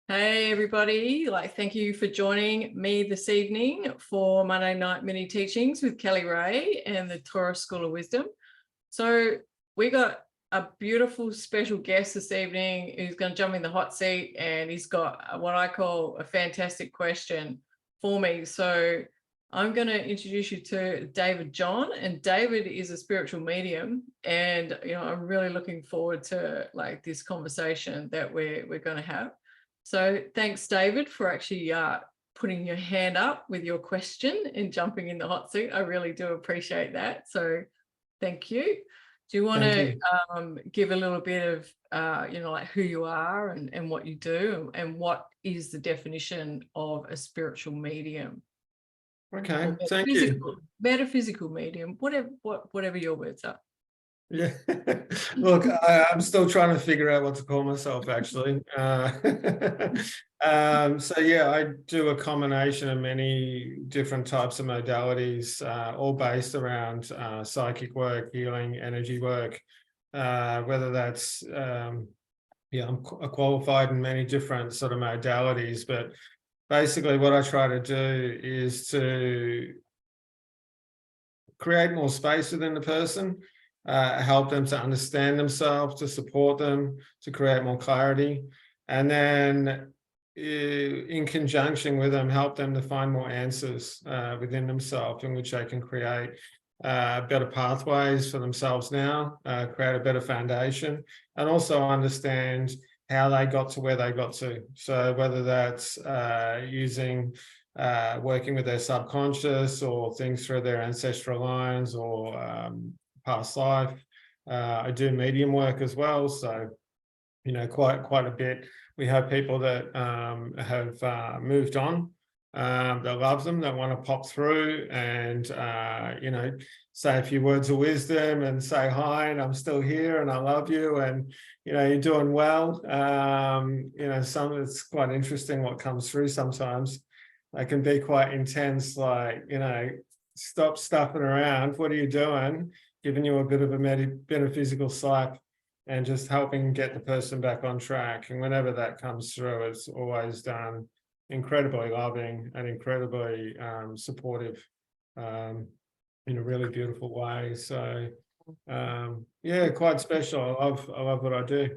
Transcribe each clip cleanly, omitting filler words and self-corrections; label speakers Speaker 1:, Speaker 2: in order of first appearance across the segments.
Speaker 1: Hey everybody, thank you for joining me this evening for Monday Night Mini Teachings with Kelly Ray and the Taurus School of Wisdom. So we got a beautiful special guest this evening who's going to jump in the hot seat, and he's got what I call a fantastic question for me. So I'm going to introduce you to David John, and David is a spiritual medium, and I'm really looking forward to this conversation that we're going to have. So thanks, David, for actually putting your hand up with your question and jumping in the hot seat. I really do appreciate that. So thank you. Do you want to give a little bit of, who you are and what you do and what is the definition of a spiritual medium?
Speaker 2: Okay, thank you.
Speaker 1: Metaphysical medium, whatever your words are.
Speaker 2: Yeah, look, I'm still trying to figure out what to call myself, actually. So yeah, I do a combination of many different types of modalities, all based around psychic work, healing, energy work, whether that's, I'm qualified in many different sort of modalities, but basically what I try to do is to create more space within the person, help them to understand themselves, to support them, to create more clarity, and then in conjunction with them, help them to find more answers within themselves in which they can create better pathways for themselves now, create a better foundation, and also understand how they got to where they got to. So whether that's using working with their subconscious or things through their ancestral lines or past life. I do medium work as well, so quite a bit. We have people that have moved on, that love them, that want to pop through and say a few words of wisdom and say hi, and I'm still here, and I love you, and you're doing well. Some of it's quite interesting what comes through sometimes. They can be quite intense, like, stop stuffing around. What are you doing? Giving you a bit of a metaphysical slap and just helping get the person back on track. And whenever that comes through, it's always done incredibly loving and incredibly supportive in a really beautiful way. So, yeah, quite special. I love what I do.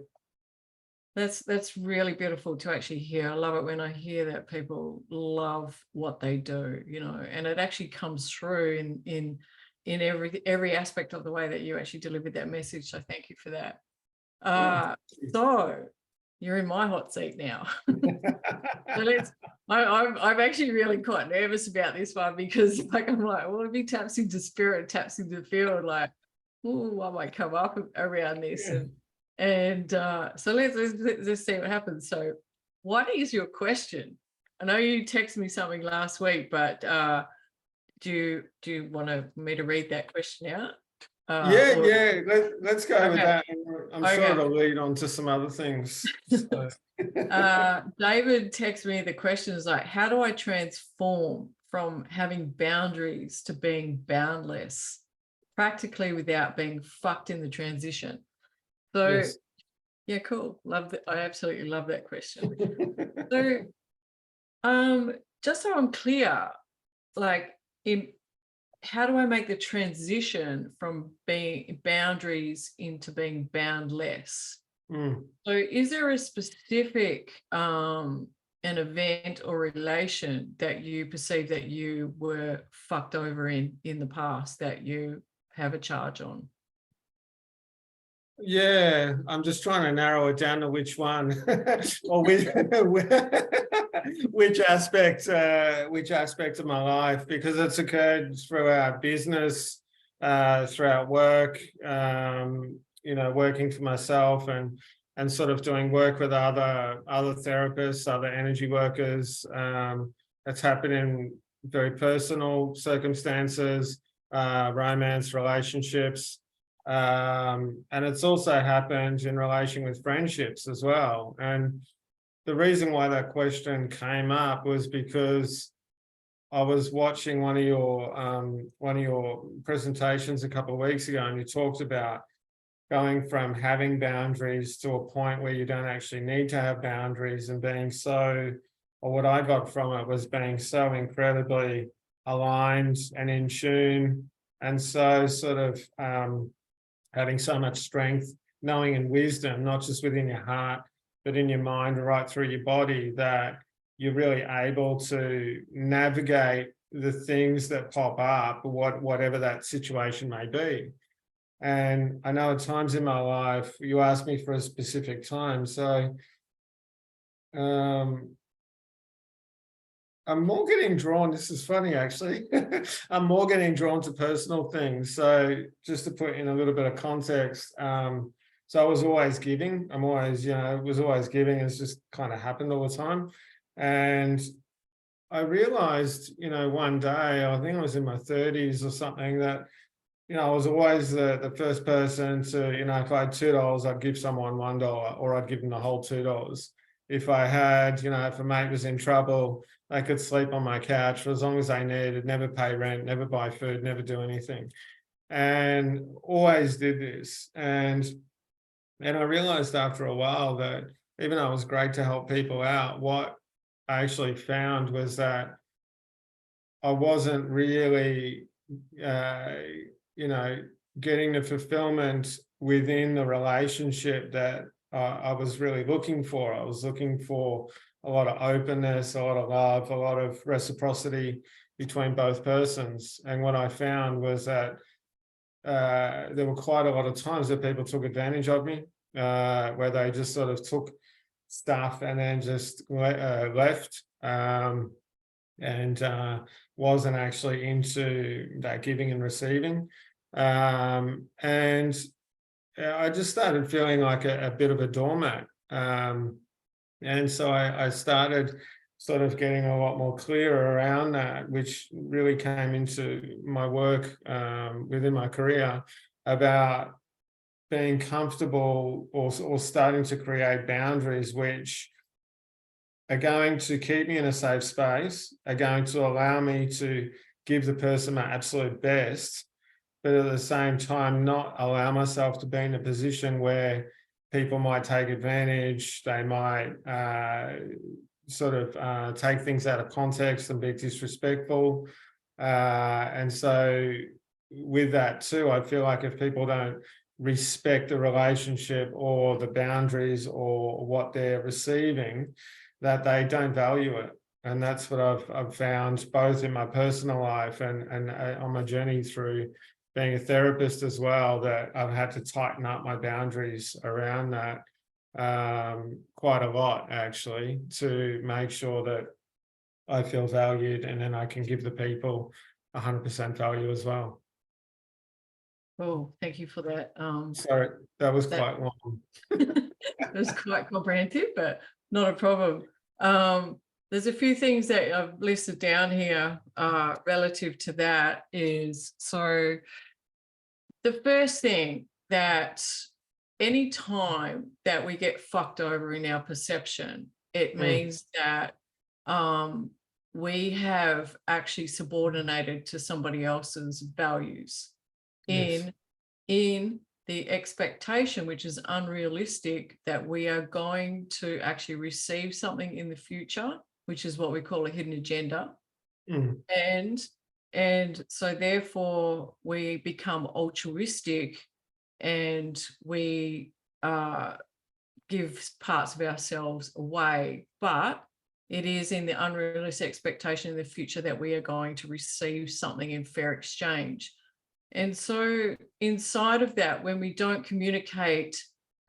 Speaker 1: That's really beautiful to actually hear. I love it when I hear that people love what they do, and it actually comes through in every aspect of the way that you actually delivered that message. So thank you for that. So you're in my hot seat now. So I'm actually really quite nervous about this one because I'm like, well, if he taps into spirit, taps into field, oh, I might come up around this.
Speaker 2: Yeah.
Speaker 1: And so let's see what happens. So what is your question? I know you texted me something last week, but do you want me to read that question out?
Speaker 2: Yeah. Let's go with that. I'm sure
Speaker 1: Okay.
Speaker 2: it'll lead on to some other things. So.
Speaker 1: David texted me the question is like, how do I transform from having boundaries to being boundless, practically without being fucked in the transition? So
Speaker 2: Yes.
Speaker 1: yeah, cool. Love that. I absolutely love that question. So just so I'm clear, how do I make the transition from being boundaries into being boundless? So is there a specific an event or relation that you perceive that you were fucked over in the past that you have a charge on?
Speaker 2: Yeah, I'm just trying to narrow it down to which one or which aspect of my life, because it's occurred throughout business, throughout work, working for myself and sort of doing work with other therapists, other energy workers. It's happened in very personal circumstances, romance, relationships. And it's also happened in relation with friendships as well. And the reason why that question came up was because I was watching one of your presentations a couple of weeks ago, and you talked about going from having boundaries to a point where you don't actually need to have boundaries, and being so, or what I got from it was being so incredibly aligned and in tune, and so sort of having so much strength, knowing and wisdom, not just within your heart, but in your mind, right through your body, that you're really able to navigate the things that pop up, whatever that situation may be. And I know at times in my life, you asked me for a specific time, so I'm more getting drawn, this is funny actually, I'm more getting drawn to personal things. So just to put in a little bit of context, so I was always giving, I'm always, was always giving, it's just kind of happened all the time. And I realized, one day, I think I was in my 30s or something, that I was always the first person to, if I had $2, I'd give someone $1, or I'd give them the whole $2. If I had, if a mate was in trouble, they could sleep on my couch for as long as they needed, never pay rent, never buy food, never do anything. And always did this. And I realized after a while that even though it was great to help people out, what I actually found was that I wasn't really, getting the fulfillment within the relationship that I was really looking for. I was looking for a lot of openness, a lot of love, a lot of reciprocity between both persons. And what I found was that there were quite a lot of times that people took advantage of me, where they just sort of took stuff and then just left, and wasn't actually into that giving and receiving. And I just started feeling like a bit of a doormat. And so I started sort of getting a lot more clear around that, which really came into my work within my career, about being comfortable or starting to create boundaries which are going to keep me in a safe space, are going to allow me to give the person my absolute best, but at the same time not allow myself to be in a position where people might take advantage, they might take things out of context and be disrespectful. And so with that too, I feel like if people don't respect the relationship or the boundaries or what they're receiving, that they don't value it. And that's what I've found both in my personal life and on my journey through being a therapist as well, that I've had to tighten up my boundaries around that quite a lot, actually, to make sure that I feel valued, and then I can give the people 100% value as well.
Speaker 1: Oh, thank you for that.
Speaker 2: Sorry, that was quite long.
Speaker 1: It was quite comprehensive, but not a problem. There's a few things that I've listed down here relative to that is, so the first thing, that any time that we get fucked over in our perception, it means that we have actually subordinated to somebody else's values.
Speaker 2: Yes.
Speaker 1: in the expectation, which is unrealistic, that we are going to actually receive something in the future, which is what we call a hidden agenda. And so therefore we become altruistic, and we give parts of ourselves away, but it is in the unrealistic expectation in the future that we are going to receive something in fair exchange. And so inside of that, when we don't communicate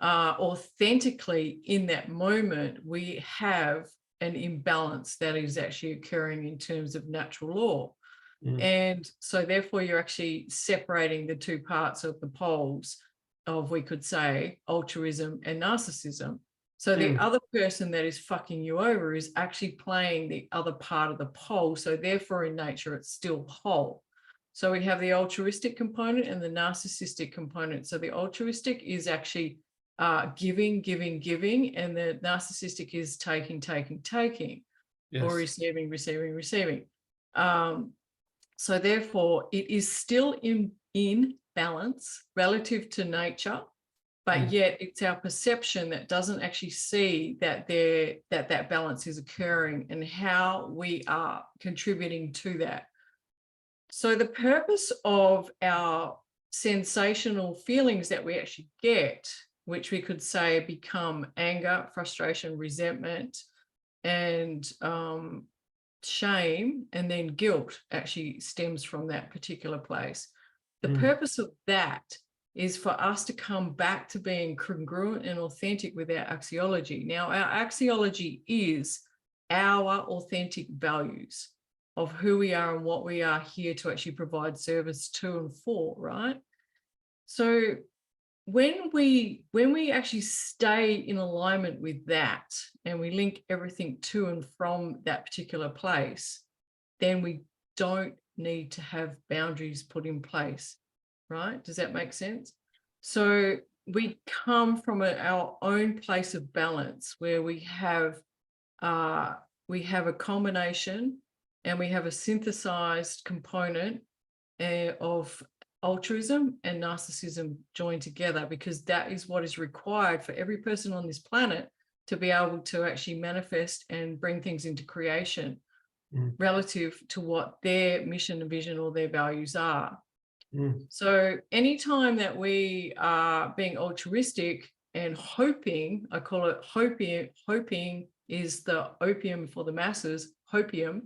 Speaker 1: authentically in that moment, we have an imbalance that is actually occurring in terms of natural law. And so therefore you're actually separating the two parts of the poles of, we could say, altruism and narcissism. So the other person that is fucking you over is actually playing the other part of the pole. So therefore in nature, it's still whole. So we have the altruistic component and the narcissistic component. So the altruistic is actually giving, and the narcissistic is taking, yes, or receiving. So therefore it is still in balance relative to nature, but yet it's our perception that doesn't actually see that that balance is occurring and how we are contributing to that. So the purpose of our sensational feelings that we actually get, which we could say become anger, frustration, resentment, and shame, and then guilt actually stems from that particular place. The purpose of that is for us to come back to being congruent and authentic with our axiology. Now, our axiology is our authentic values of who we are and what we are here to actually provide service to and for, right? So when we actually stay in alignment with that and we link everything to and from that particular place, then we don't need to have boundaries put in place, right? Does that make sense? So we come from our own place of balance where we have a combination and we have a synthesized component of altruism and narcissism joined together, because that is what is required for every person on this planet to be able to actually manifest and bring things into creation relative to what their mission and vision or their values are. So anytime that we are being altruistic and hoping, I call it hoping is the opium for the masses, hopium,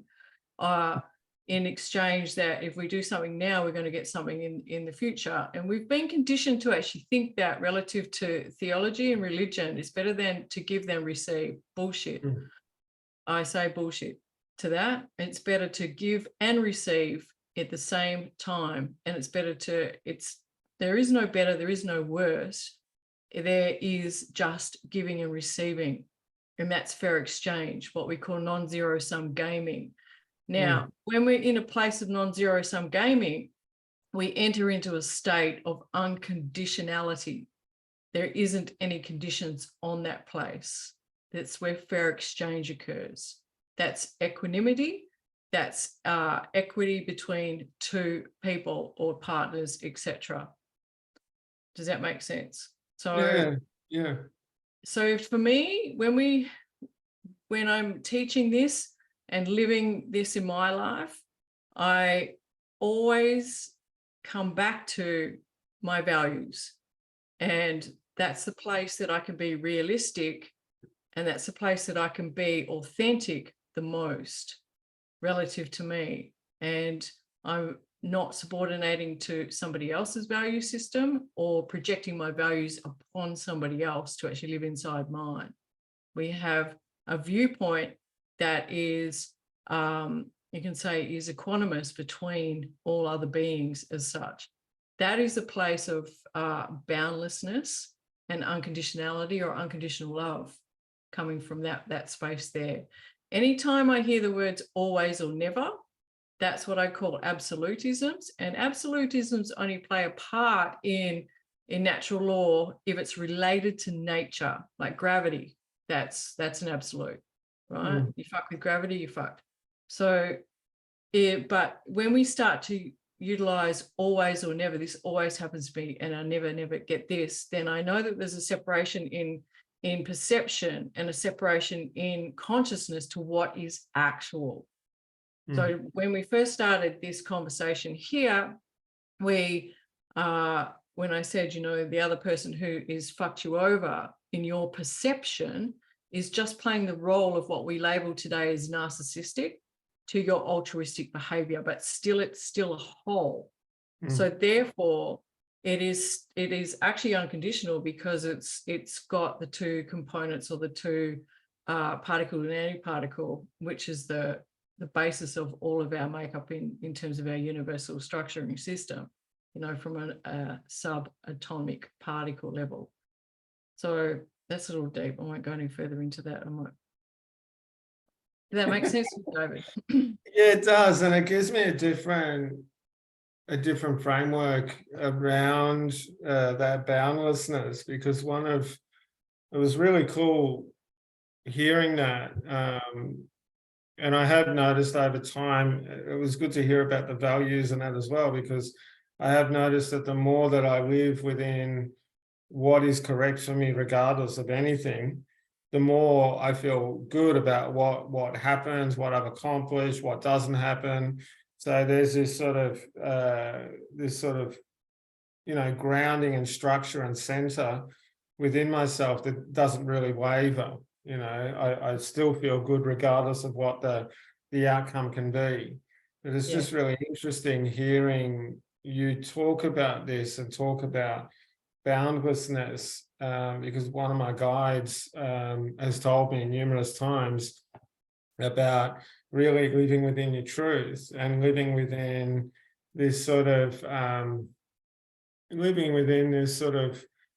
Speaker 1: in exchange that if we do something now, we're going to get something in the future. And we've been conditioned to actually think that relative to theology and religion, it's better than to give than receive. Bullshit. I say bullshit to that. It's better to give and receive at the same time. And it's better there is no better, there is no worse. There is just giving and receiving. And that's fair exchange, what we call non-zero sum gaming. Now, when we're in a place of non-zero sum gaming, we enter into a state of unconditionality. There isn't any conditions on that place. That's where fair exchange occurs. That's equanimity. That's equity between two people or partners, etc. Does that make sense? So
Speaker 2: yeah.
Speaker 1: So for me, when I'm teaching this and living this in my life, I always come back to my values. And that's the place that I can be realistic. And that's the place that I can be authentic the most relative to me. And I'm not subordinating to somebody else's value system or projecting my values upon somebody else to actually live inside mine. We have a viewpoint that is, you can say, is equanimous between all other beings as such. That is a place of boundlessness and unconditionality or unconditional love coming from that space there. Anytime I hear the words always or never, that's what I call absolutisms. And absolutisms only play a part in natural law if it's related to nature, like gravity. That's an absolute, right? You fuck with gravity, you fucked. So, but when we start to utilize always or never, this always happens to me and I never get this, then I know that there's a separation in perception and a separation in consciousness to what is actual. So when we first started this conversation here, when I said, the other person who is fucked you over in your perception is just playing the role of what we label today as narcissistic to your altruistic behavior, but it's still a whole. So therefore, it is actually unconditional because it's got the two components or the two particle and antiparticle, which is the basis of all of our makeup in terms of our universal structuring system, from a subatomic particle level. So that's a little deep. I won't go any further into that. Does that make sense, David?
Speaker 2: Yeah, it does. And it gives me a different framework around that boundlessness, because it was really cool hearing that. And I have noticed over time, it was good to hear about the values and that as well, because I have noticed that the more that I live within what is correct for me, regardless of anything, the more I feel good about what happens, what I've accomplished, what doesn't happen. So there's this sort of grounding and structure and center within myself that doesn't really waver. I still feel good regardless of what the outcome can be. But it's just really interesting hearing you talk about this and talk about boundlessness, because one of my guides has told me numerous times about really living within your truth and living within this sort of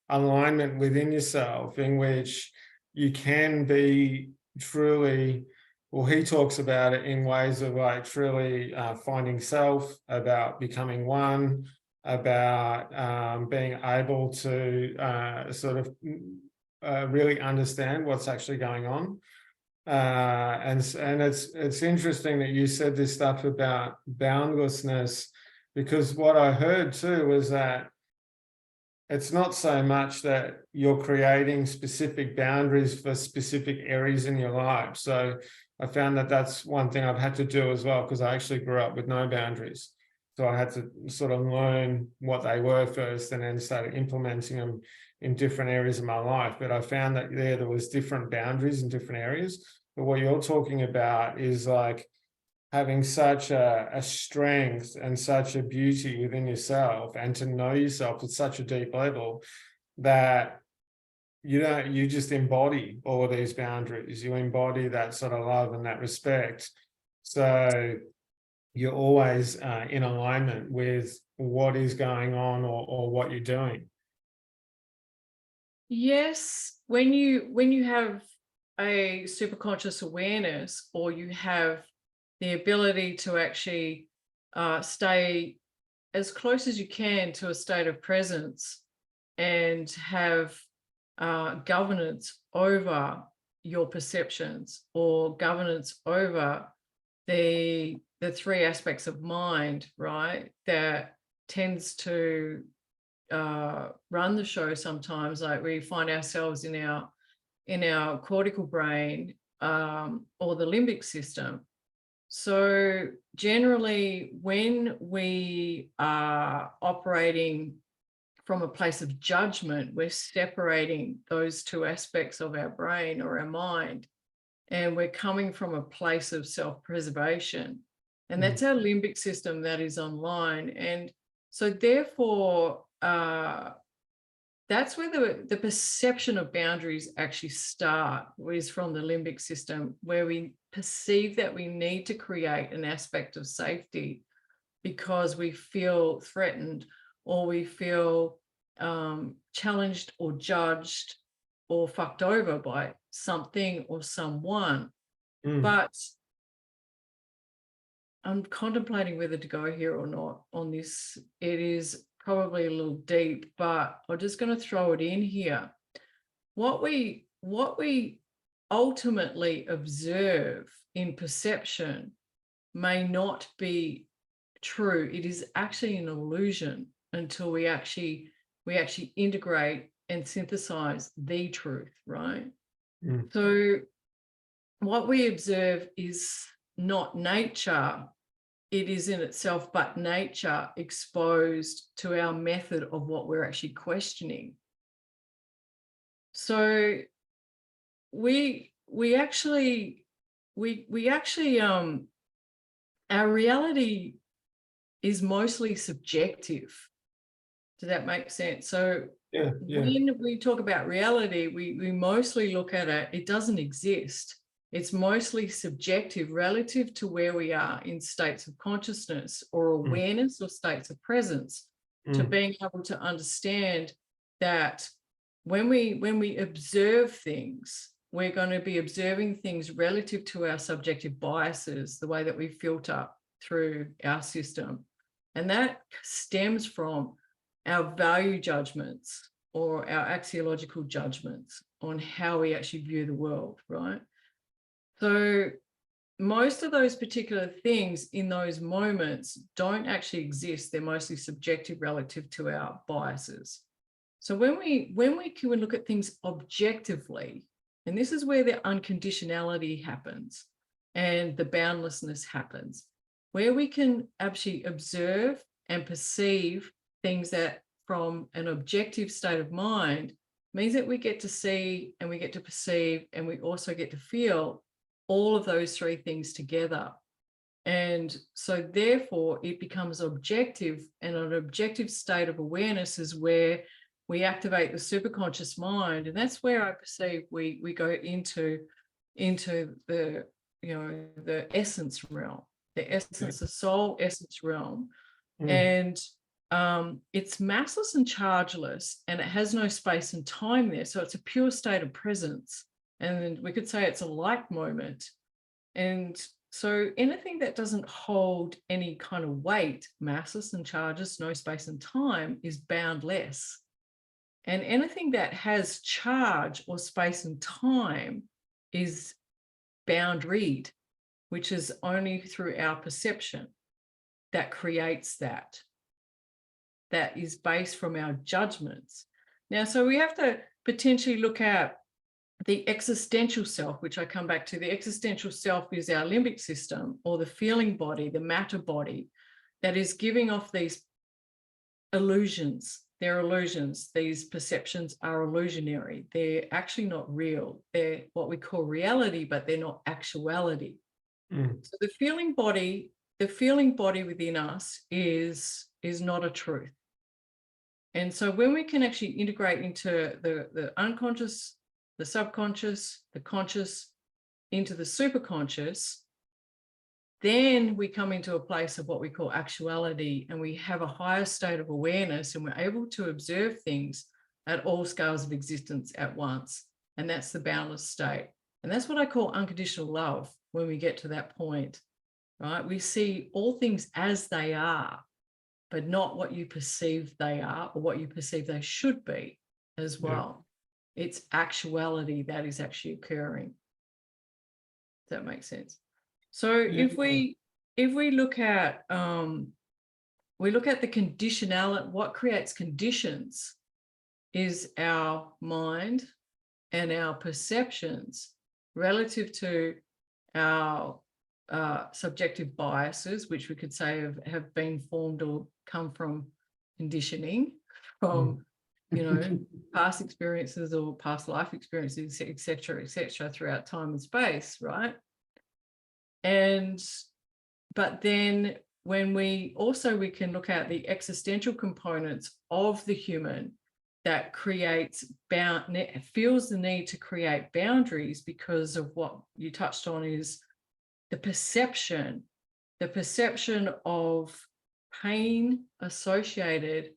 Speaker 2: alignment within yourself, in which you can be truly, well, he talks about it in ways of like truly finding self, about becoming one, about being able to really understand what's actually going on. And it's interesting that you said this stuff about boundlessness, because what I heard too was that it's not so much that you're creating specific boundaries for specific areas in your life. So I found that that's one thing I've had to do as well, because I actually grew up with no boundaries. So I had to sort of learn what they were first and then started implementing them in different areas of my life. But I found that there was different boundaries in different areas. But what you're talking about is like having such a strength and such a beauty within yourself, and to know yourself at such a deep level that you just embody all of these boundaries. You embody that sort of love and that respect. So you're always in alignment with what is going on or what you're doing.
Speaker 1: Yes, when you have a superconscious awareness, or you have the ability to actually stay as close as you can to a state of presence and have governance over your perceptions, or governance over the three aspects of mind, right, that tends to run the show sometimes. Like we find ourselves in our cortical brain, or the limbic system. So generally, when we are operating from a place of judgment, we're separating those two aspects of our brain or our mind, and we're coming from a place of self-preservation. And that's our limbic system that is online. And so therefore, that's where the perception of boundaries actually start, is from the limbic system, where we perceive that we need to create an aspect of safety because we feel threatened, or we feel challenged or judged or fucked over by something or someone. But I'm contemplating whether to go here or not on this. It is probably a little deep, but I'm just going to throw it in here. What we ultimately observe in perception may not be true. It is actually an illusion until we actually integrate and synthesize the truth, right? So what we observe is not nature, it is in itself, but nature exposed to our method of what we're actually questioning. So we actually our reality is mostly subjective. Does that make sense? So when we talk about reality, we mostly look at it doesn't exist. It's mostly subjective relative to where we are in states of consciousness or awareness or states of presence, to being able to understand that when we observe things, we're going to be observing things relative to our subjective biases, the way that we filter through our system. And that stems from our value judgments or our axiological judgments on how we actually view the world, right? So most of those particular things in those moments don't actually exist. They're mostly subjective relative to our biases. So when we can look at things objectively, and this is where the unconditionality happens and the boundlessness happens, where we can actually observe and perceive things that from an objective state of mind, means that we get to see and we get to perceive and we also get to feel all of those three things together. And so therefore it becomes objective, and an objective state of awareness is where we activate the superconscious mind. And that's where I perceive we go into the, you know, the essence realm, the essence, the soul essence realm. And it's massless and chargeless, and it has no space and time there. So it's a pure state of presence. And we could say it's a light moment. And so anything that doesn't hold any kind of weight, massless and chargeless, no space and time, is boundless. And anything that has charge or space and time is boundaried, which is only through our perception that creates that. That is based from our judgments. Now, so we have to potentially look at the existential self, which I come back to. The existential self is our limbic system, or the feeling body, the matter body, that is giving off these illusions. They're illusions. These perceptions are illusionary. They're actually not real. They're what we call reality, but they're not actuality. So the feeling body within us is not a truth. And so when we can actually integrate into the unconscious, the subconscious, the conscious, into the superconscious, then we come into a place of what we call actuality, and we have a higher state of awareness, and we're able to observe things at all scales of existence at once. And that's the boundless state. And that's what I call unconditional love when we get to that point, right? We see all things as they are, but not what you perceive they are or what you perceive they should be as well. Yeah. It's actuality that is actually occurring. Does that make sense? So if we look at the conditionality, what creates conditions is our mind and our perceptions relative to our subjective biases, which we could say have been formed or come from conditioning, from past experiences or past life experiences, etc., throughout time and space, right? But then when we can look at the existential components of the human that feels the need to create boundaries because of what you touched on, is the perception of pain associated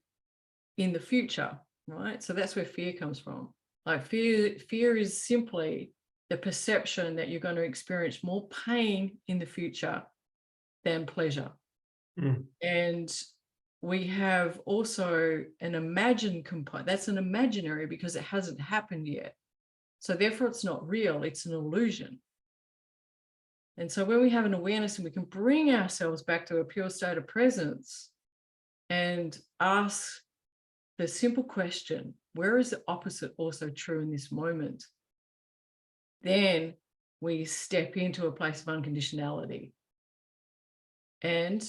Speaker 1: in the future, right? So that's where fear comes from. Like fear is simply the perception that you're going to experience more pain in the future than pleasure. And we have also an imagined component. That's an imaginary because it hasn't happened yet. So therefore it's not real, it's an illusion. And so when we have an awareness and we can bring ourselves back to a pure state of presence and ask the simple question, where is the opposite also true in this moment? Then we step into a place of unconditionality. And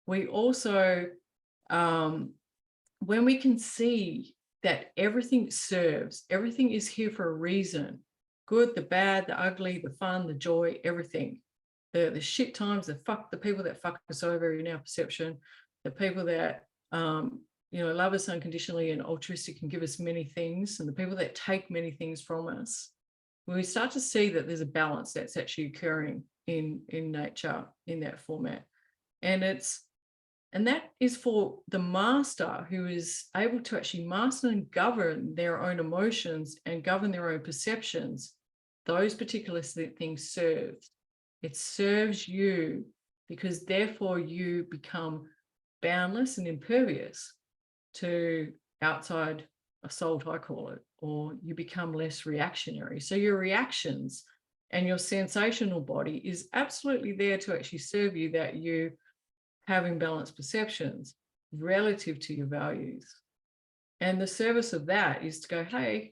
Speaker 1: we also, when we can see that everything serves, everything is here for a reason, good, the bad, the ugly, the fun, the joy, everything, the shit times, the people that fuck us over in our perception, the people that, love us unconditionally and altruistic and give us many things, and the people that take many things from us, when we start to see that there's a balance that's actually occurring in nature in that format. And that is for the master who is able to actually master and govern their own emotions and govern their own perceptions. Those particular things serve. It serves you because therefore you become boundless and impervious to outside assault, I call it, or you become less reactionary. So your reactions and your sensational body is absolutely there to actually serve you, that you having balanced perceptions relative to your values. And the service of that is to go, hey,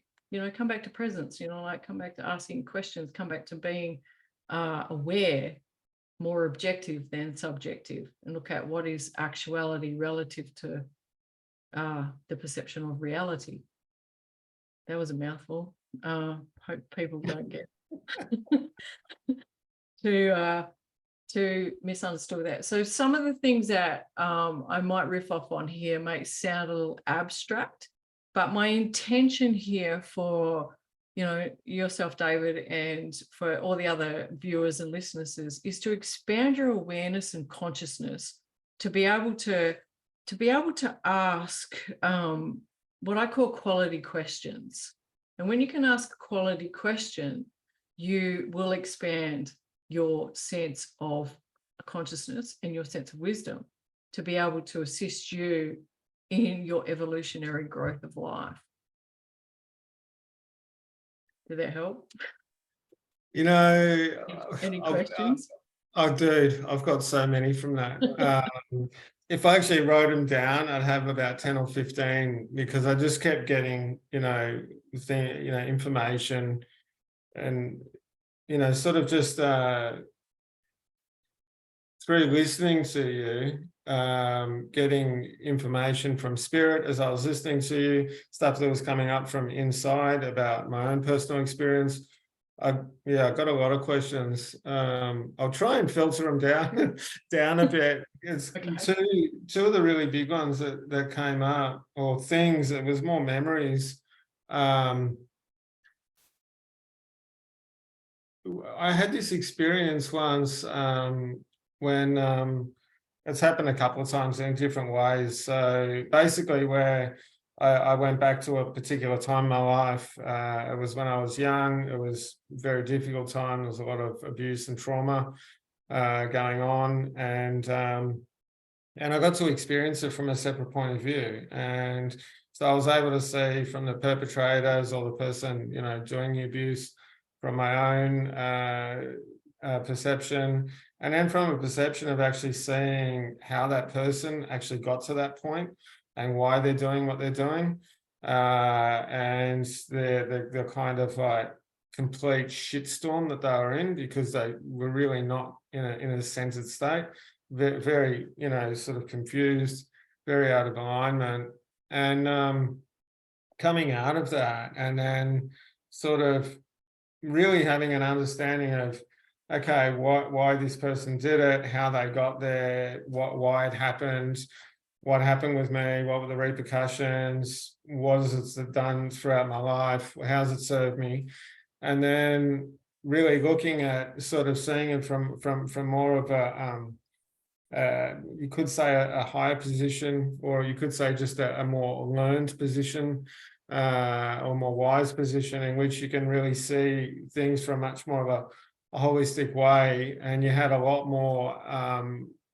Speaker 1: come back to presence, like come back to asking questions, come back to being aware, more objective than subjective, and look at what is actuality relative to the perception of reality. That was a mouthful. Hope people don't get to misunderstood that. So some of the things that I might riff off on here might sound a little abstract, but my intention here for yourself, David, and for all the other viewers and listeners is to expand your awareness and consciousness to be able to ask what I call quality questions. And when you can ask a quality question, you will expand your sense of consciousness and your sense of wisdom to be able to assist you in your evolutionary growth of life. Did that help? Any questions?
Speaker 2: Dude, I've got so many from that. If I actually wrote them down, I'd have about 10 or 15 because I just kept getting, information and, sort of just through listening to you, getting information from spirit as I was listening to you, stuff that was coming up from inside about my own personal experience. I got a lot of questions. I'll try and filter them down a bit. It's okay. Two of the really big ones that came up, or things that was more memories. I had this experience once when it's happened a couple of times in different ways. So basically where I went back to a particular time in my life. It was when I was young. It was a very difficult time. There was a lot of abuse and trauma going on. And I got to experience it from a separate point of view. And so I was able to see from the perpetrators or the person, doing the abuse from my own perception. And then from a perception of actually seeing how that person actually got to that point and why they're doing what they're doing. And the kind of like complete shitstorm that they were in because they were really not in a centered state, very, sort of confused, very out of alignment. And coming out of that and then sort of really having an understanding of, okay, why this person did it, how they got there, why it happened, what happened with me, what were the repercussions, what has it done throughout my life, how's it served me? And then really looking at sort of seeing it from more of a, you could say a higher position, or you could say just a more learned position, or more wise position in which you can really see things from much more of a holistic way. And you had a lot more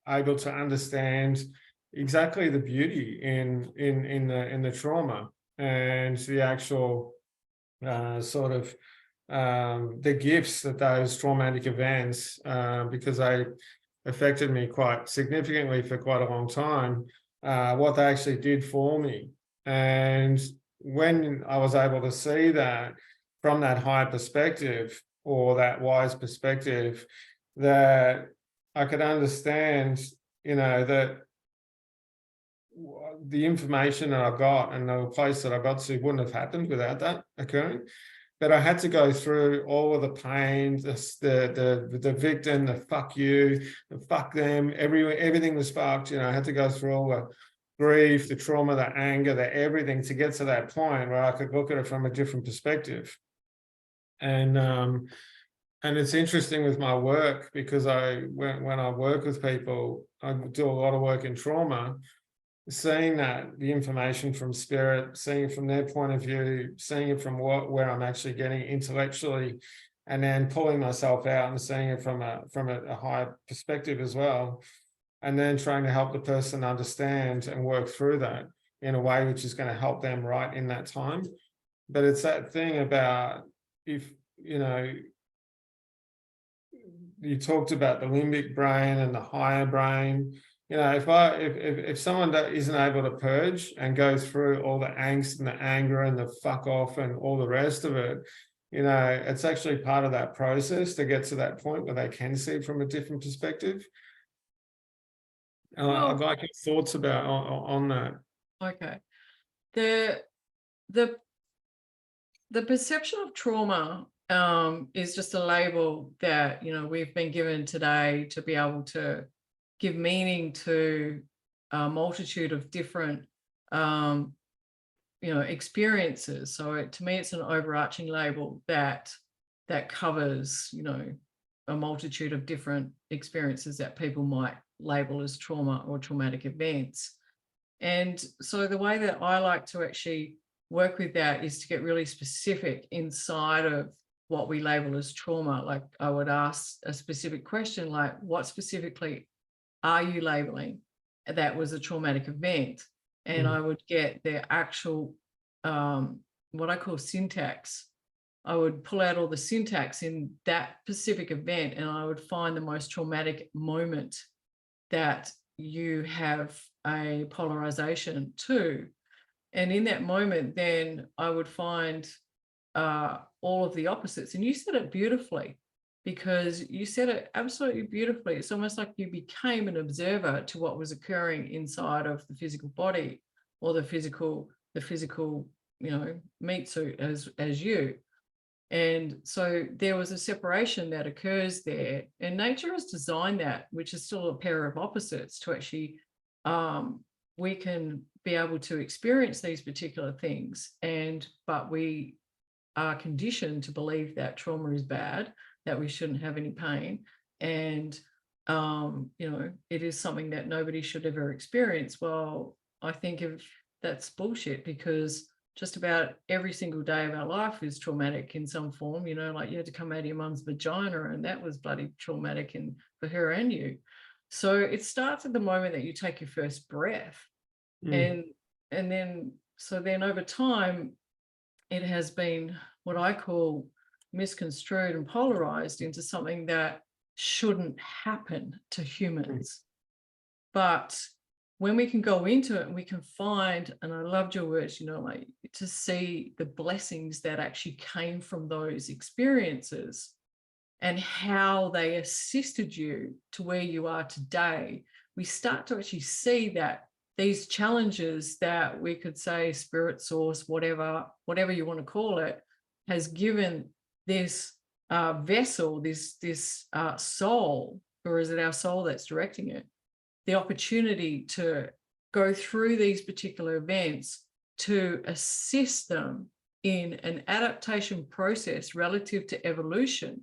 Speaker 2: able to understand exactly the beauty in the trauma and the actual sort of the gifts that those traumatic events, because they affected me quite significantly for quite a long time, what they actually did for me. And when I was able to see that from that high perspective or that wise perspective, that I could understand, that the information that I got and the place that I got to wouldn't have happened without that occurring. But I had to go through all of the pain, the victim, the fuck you, the fuck them, everything was fucked. I had to go through all the grief, the trauma, the anger, the everything to get to that point where I could look at it from a different perspective. And it's interesting with my work because when I work with people, I do a lot of work in trauma. Seeing that the information from spirit, seeing it from their point of view, seeing it from where I'm actually getting intellectually, and then pulling myself out and seeing it from a higher perspective as well, and then trying to help the person understand and work through that in a way which is going to help them right in that time. But it's that thing about, if you talked about the limbic brain and the higher brain. You know, if someone that isn't able to purge and go through all the angst and the anger and the fuck off and all the rest of it, you know, it's actually part of that process to get to that point where they can see from a different perspective. I'd like your thoughts about on that.
Speaker 1: Okay. The perception of trauma is just a label that, you know, we've been given today to be able to give meaning to a multitude of different you know, experiences. So to me, it's an overarching label that covers, you know, a multitude of different experiences that people might label as trauma or traumatic events. And so the way that I like to actually work with that is to get really specific inside of what we label as trauma. Like I would ask a specific question, like what specifically are you labeling that was a traumatic event? And I would get their actual, what I call syntax. I would pull out all the syntax in that specific event, and I would find the most traumatic moment that you have a polarization to. And in that moment, then I would find all of the opposites. And you said it beautifully, because you said it absolutely beautifully. It's almost like you became an observer to what was occurring inside of the physical body, or the physical, you know, meat suit as you. And so there was a separation that occurs there, and nature has designed that, which is still a pair of opposites, to actually we can be able to experience these particular things, but we are conditioned to believe that trauma is bad, that we shouldn't have any pain, and you know, it is something that nobody should ever experience. Well, I think that's bullshit, because just about every single day of our life is traumatic in some form. You know, like you had to come out of your mum's vagina, and that was bloody traumatic for her and you. So it starts at the moment that you take your first breath. And then over time, it has been what I call misconstrued and polarized into something that shouldn't happen to humans. But when we can go into it and we can find, and I loved your words, you know, like to see the blessings that actually came from those experiences and how they assisted you to where you are today, we start to actually see that these challenges that we could say spirit source, whatever you want to call it, has given this vessel, this soul, or is it our soul that's directing it, the opportunity to go through these particular events to assist them in an adaptation process relative to evolution,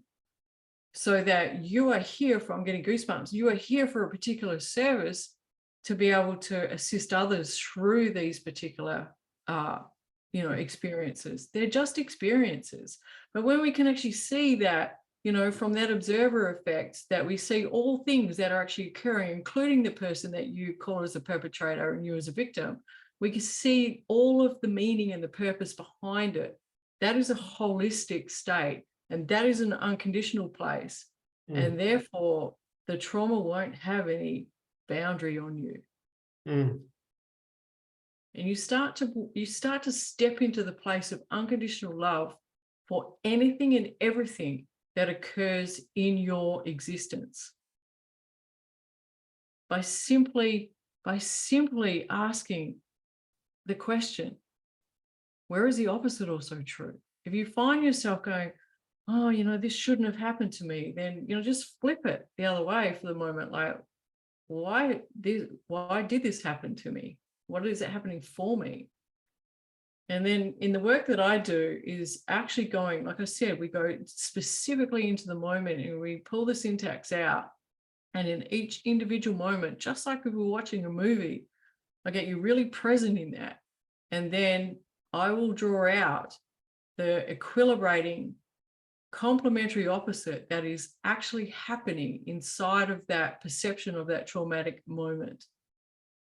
Speaker 1: so that you are here for, I'm getting goosebumps, you are here for a particular service to be able to assist others through these particular you know, experiences. They're just experiences. But when we can actually see that, you know, from that observer effect, that we see all things that are actually occurring, including the person that you call as a perpetrator and you as a victim, we can see all of the meaning and the purpose behind it. That is a holistic state, and that is an unconditional place. And therefore, the trauma won't have any boundary on you. And you start to step into the place of unconditional love for anything and everything that occurs in your existence, by simply asking the question, where is the opposite also true? If you find yourself going, oh, you know, this shouldn't have happened to me, then, you know, just flip it the other way for the moment. Like, why did this happen to me? What is it happening for me? And then in the work that I do is actually going, like I said, we go specifically into the moment and we pull the syntax out. And in each individual moment, just like if we were watching a movie, I get you really present in that. And then I will draw out the equilibrating complementary opposite that is actually happening inside of that perception of that traumatic moment.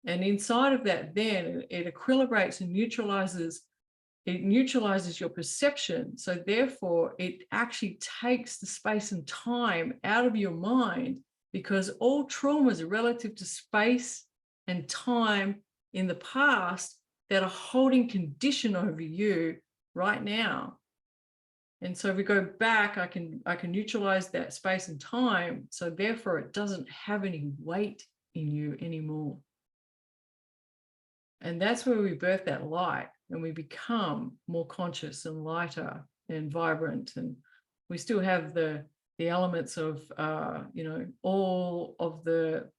Speaker 1: And inside of that, then it equilibrates and neutralizes your perception. So therefore, it actually takes the space and time out of your mind because all traumas are relative to space and time in the past that are holding condition over you right now. And so if we go back, I can neutralize that space and time. So therefore it doesn't have any weight in you anymore. And that's where we birth that light, and we become more conscious and lighter and vibrant. And we still have the elements of, all of the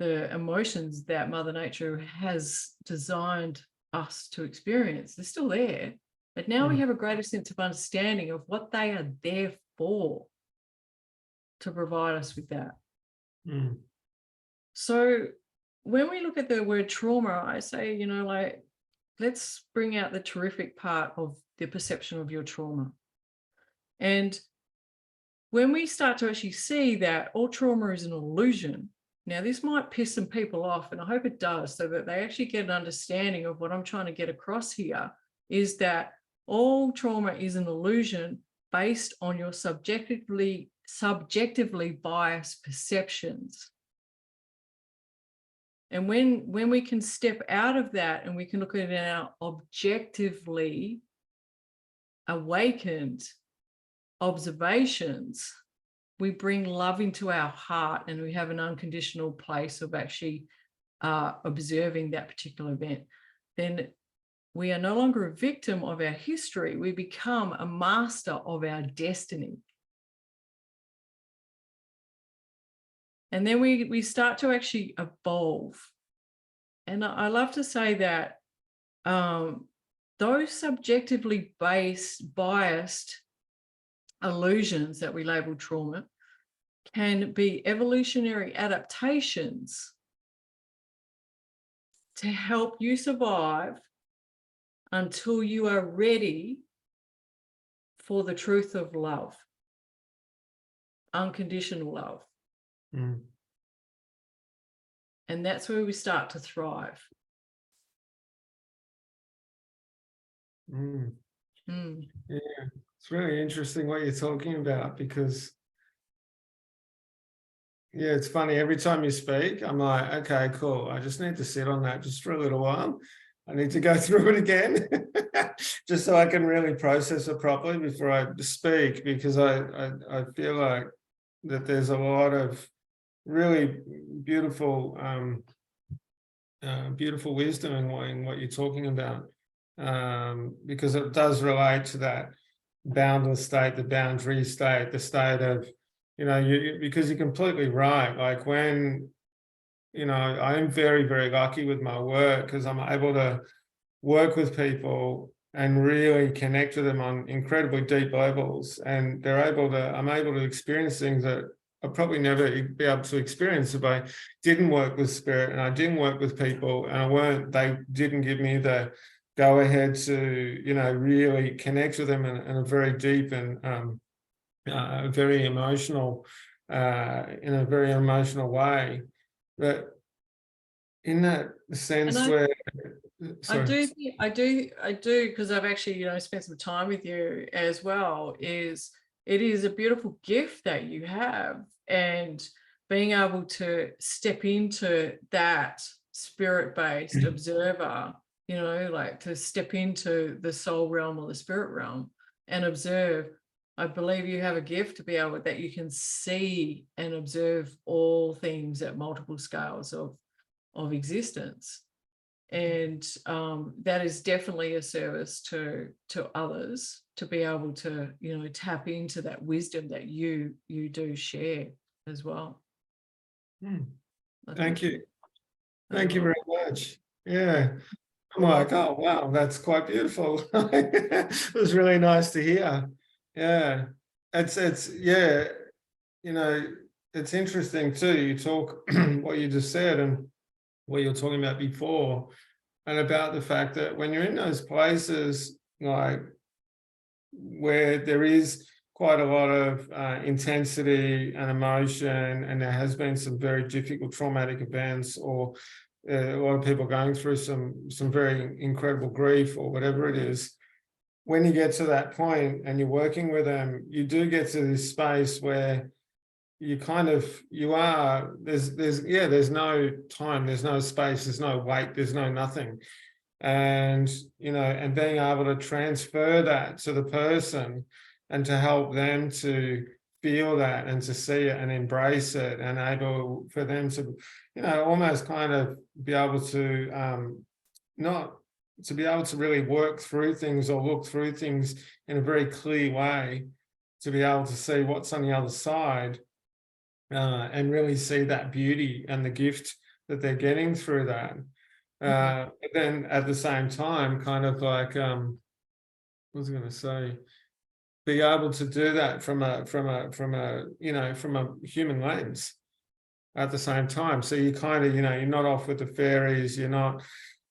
Speaker 1: emotions that Mother Nature has designed us to experience. They're still there, but now we have a greater sense of understanding of what they are there for, to provide us with that. So when we look at the word trauma, I say, let's bring out the terrific part of the perception of your trauma. And when we start to actually see that all trauma is an illusion, now this might piss some people off, and I hope it does, so that they actually get an understanding of what I'm trying to get across here, is that all trauma is an illusion based on your subjectively biased perceptions. And when we can step out of that and we can look at it now objectively awakened observations, we bring love into our heart, and we have an unconditional place of actually observing that particular event. Then we are no longer a victim of our history. We become a master of our destiny. And then we start to actually evolve. And I love to say that those subjectively biased illusions that we label trauma can be evolutionary adaptations to help you survive until you are ready for the truth of love, unconditional love. And that's where we start to thrive.
Speaker 2: Yeah, it's really interesting what you're talking about, because it's funny, every time you speak, I'm like, okay, cool. I just need to sit on that just for a little while. I need to go through it again just so I can really process it properly before I speak, because I feel like that there's a lot of really beautiful beautiful wisdom in what you're talking about, because it does relate to that boundless state, the boundary state, the state of, because you're completely right. Like when, I am very, very lucky with my work, because I'm able to work with people and really connect with them on incredibly deep levels, and I'm able to experience things that I'd probably never be able to experience if I didn't work with spirit and I didn't work with people, and they didn't give me the go ahead to, really connect with them in a very deep and very emotional, in a very emotional way. But in that sense where, sorry.
Speaker 1: I do, because I've actually, spent some time with you as well, it is a beautiful gift that you have, and being able to step into that spirit-based observer, like to step into the soul realm or the spirit realm and observe. I believe you have a gift to be able that you can see and observe all things at multiple scales of existence. And that is definitely a service to others, to be able to, tap into that wisdom that you do share as well.
Speaker 2: Thank you. Thank you very much. Yeah. I'm like, oh, wow, that's quite beautiful. It was really nice to hear. Yeah. It's interesting too. You talk what you just said and what you were talking about before, and about the fact that when you're in those places, like where there is quite a lot of intensity and emotion, and there has been some very difficult traumatic events, or a lot of people going through some very incredible grief or whatever it is, when you get to that point and you're working with them, you do get to this space where there's no time, there's no space, there's no weight, there's no nothing. And, and being able to transfer that to the person and to help them to feel that and to see it and embrace it, and able for them to, almost kind of be able to, not to be able to really work through things or look through things in a very clear way, to be able to see what's on the other side, and really see that beauty and the gift that they're getting through that. But then at the same time, kind of like, what was I going to say? Be able to do that from a human lens at the same time. So you kind of, you're not off with the fairies, you're not,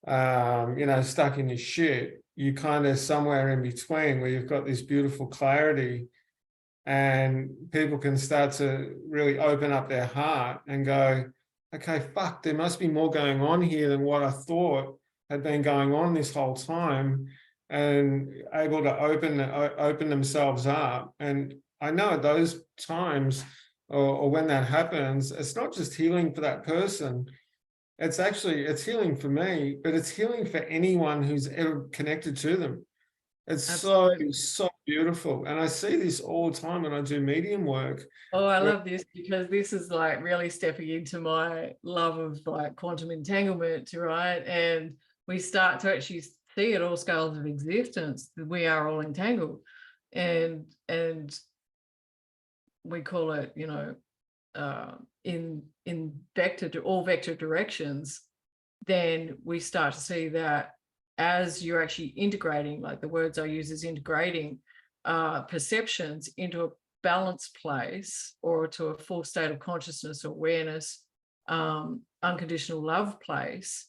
Speaker 2: stuck in your shit. You kind of somewhere in between, where you've got this beautiful clarity, and people can start to really open up their heart and go, okay, fuck, there must be more going on here than what I thought had been going on this whole time, and able to open themselves up. And I know at those times, or when that happens, it's not just healing for that person. It's healing for me, but it's healing for anyone who's ever connected to them. It's so beautiful. And I see this all the time when I do medium work.
Speaker 1: Oh, I love this, because this is like really stepping into my love of like quantum entanglement, right? And we start to actually see at all scales of existence that we are all entangled, and we call it, in all vector directions. Then we start to see that as you're actually integrating, like the words I use is integrating perceptions into a balanced place, or to a full state of consciousness, awareness, unconditional love place,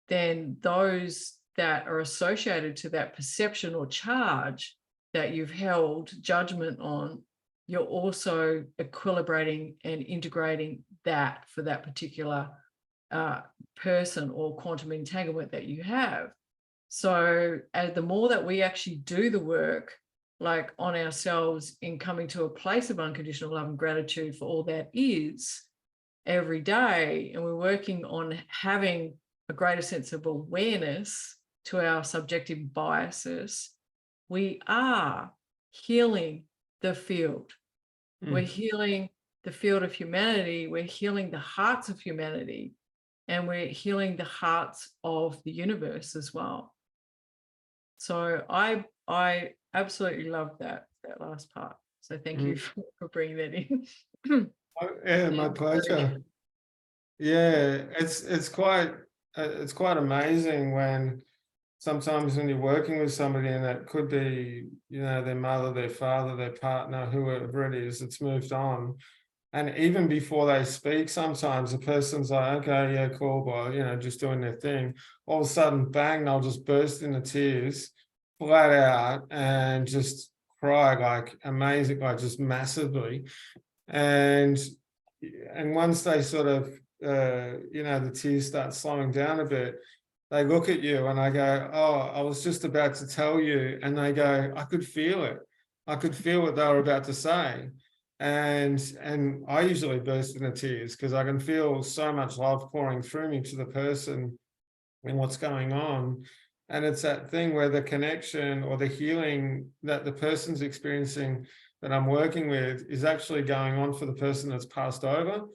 Speaker 1: then those that are associated to that perception or charge that you've held judgment on, you're also equilibrating and integrating that for that particular person or quantum entanglement that you have. So the more that we actually do the work, like on ourselves, in coming to a place of unconditional love and gratitude for all that is every day, and we're working on having a greater sense of awareness to our subjective biases, we are healing the field. We're healing the field of humanity. We're healing the hearts of humanity, and we're healing the hearts of the universe as well. So I absolutely love that last part. So thank you for bringing that in.
Speaker 2: Yeah, my pleasure. Yeah, it's quite amazing when sometimes when you're working with somebody, and that could be, their mother, their father, their partner, whoever it is, it's moved on. And even before they speak, sometimes the person's like, okay, yeah, cool, boy, just doing their thing. All of a sudden, bang, they'll just burst into tears, flat out, and just cry like amazing, like just massively. And once they sort of, the tears start slowing down a bit, they look at you and I go, oh, I was just about to tell you. And they go, I could feel it. I could feel what they were about to say. And I usually burst into tears, because I can feel so much love pouring through me to the person and what's going on. And it's that thing where the connection or the healing that the person's experiencing that I'm working with is actually going on for the person that's passed over.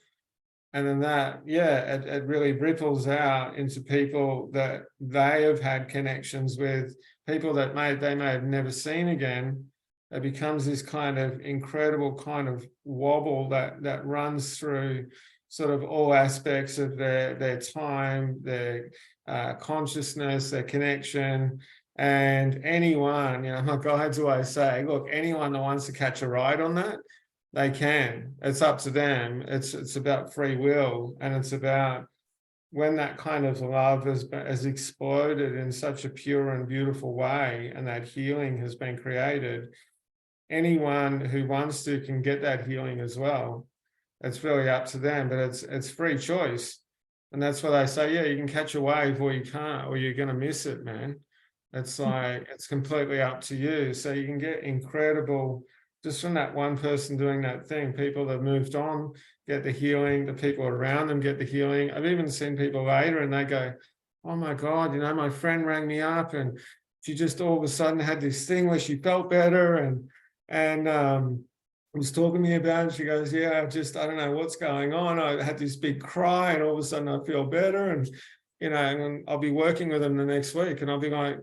Speaker 2: And then that, it really ripples out into people that they have had connections with, people that they may have never seen again. It becomes this kind of incredible kind of wobble that runs through sort of all aspects of their time, their consciousness, their connection. And anyone, my guides always say, look, anyone that wants to catch a ride on that, they can. It's up to them. It's about free will, and it's about when that kind of love has exploded in such a pure and beautiful way, and that healing has been created. Anyone who wants to can get that healing as well. It's really up to them, but it's free choice. And that's why they say, yeah, you can catch a wave or you can't, or you're going to miss it, man. It's like, it's completely up to you. So you can get incredible just from that one person doing that thing, people that moved on get the healing, the people around them get the healing. I've even seen people later and they go, oh my God, you know, my friend rang me up and she just all of a sudden had this thing where she felt better and was talking to me about it. She goes, yeah, I don't know what's going on. I had this big cry and all of a sudden I feel better. And, you know, and I'll be working with them the next week and I'll be like,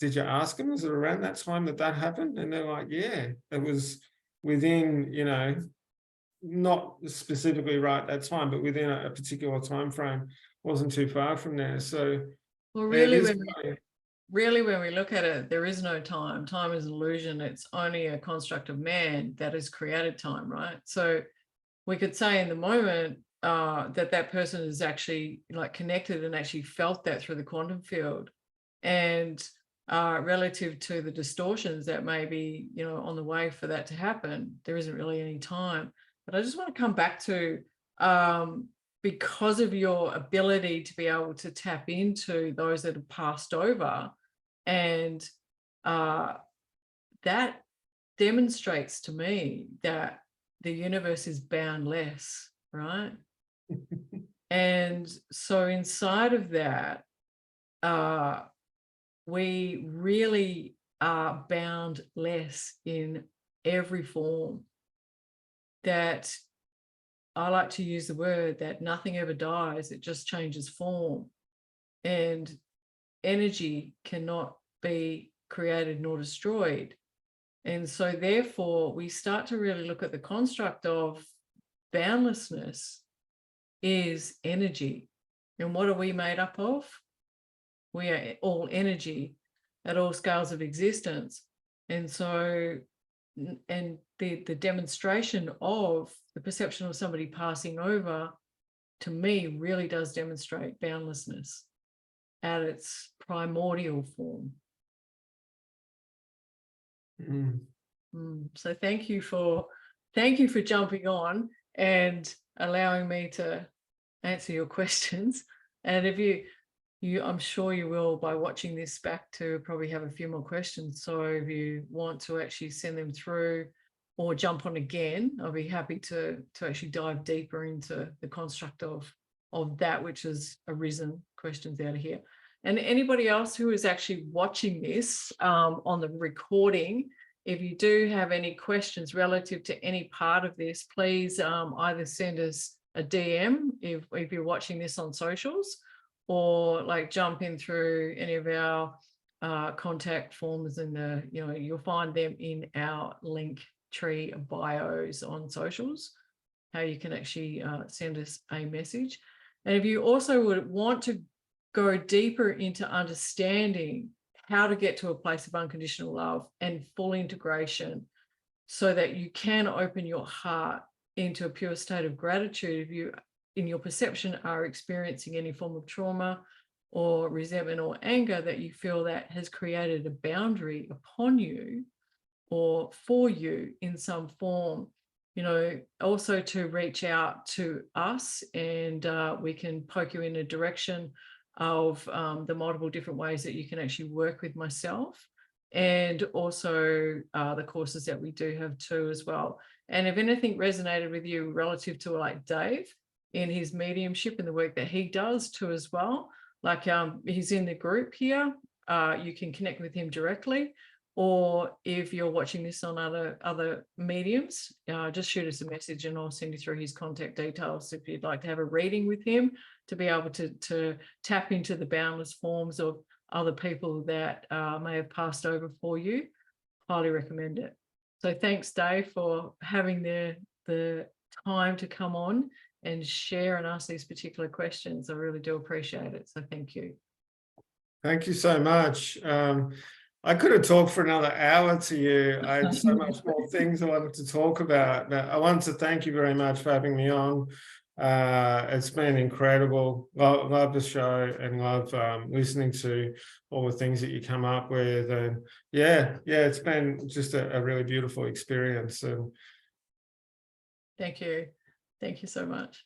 Speaker 2: did you ask them? Was it around that time that happened? And they're like, yeah, it was within, you know, not specifically right that time, but within a particular time frame. Wasn't too far from there. So
Speaker 1: Well,
Speaker 2: it
Speaker 1: really,
Speaker 2: is
Speaker 1: when we look at it, there is no time. Time is an illusion. It's only a construct of man that has created time, right? So we could say in the moment that person is actually like connected and actually felt that through the quantum field. And relative to the distortions that may be, you know, on the way for that to happen, there isn't really any time. But I just want to come back to because of your ability to be able to tap into those that have passed over, and that demonstrates to me that the universe is boundless, right? And so inside of that, we really are boundless in every form. That I like to use the word that nothing ever dies, it just changes form. And energy cannot be created nor destroyed. And so therefore we start to really look at the construct of boundlessness is energy. And what are we made up of? We are all energy at all scales of existence. And so, and the demonstration of the perception of somebody passing over, to me, really does demonstrate boundlessness at its primordial form. So thank you for jumping on and allowing me to answer your questions. And if you I'm sure you will, by watching this back, to probably have a few more questions. So if you want to actually send them through or jump on again, I'll be happy to actually dive deeper into the construct of that which has arisen, questions out of here. And anybody else who is actually watching this on the recording, if you do have any questions relative to any part of this, please either send us a DM if you're watching this on socials, or like jump in through any of our contact forms in the, you know, you'll find them in our link tree bios on socials, how you can actually send us a message. And if you also would want to go deeper into understanding how to get to a place of unconditional love and full integration so that you can open your heart into a pure state of gratitude, if you in your perception are experiencing any form of trauma or resentment or anger that you feel that has created a boundary upon you or for you in some form, you know, also to reach out to us, and we can poke you in a direction of the multiple different ways that you can actually work with myself, and also the courses that we do have too as well. And if anything resonated with you relative to like Dave in his mediumship and the work that he does too as well, like he's in the group here, you can connect with him directly. Or if you're watching this on other mediums, just shoot us a message and I'll send you through his contact details if you'd like to have a reading with him, to be able to tap into the boundless forms of other people that may have passed over for you. Highly recommend it. So thanks, Dave, for having the time to come on and share and ask these particular questions. I really do appreciate it. So thank you.
Speaker 2: Thank you so much. I could have talked for another hour to you. I had so much more things I wanted to talk about, but I want to thank you very much for having me on. It's been incredible. Love the show and love listening to all the things that you come up with. And yeah, it's been just a really beautiful experience. And
Speaker 1: thank you. Thank you so much.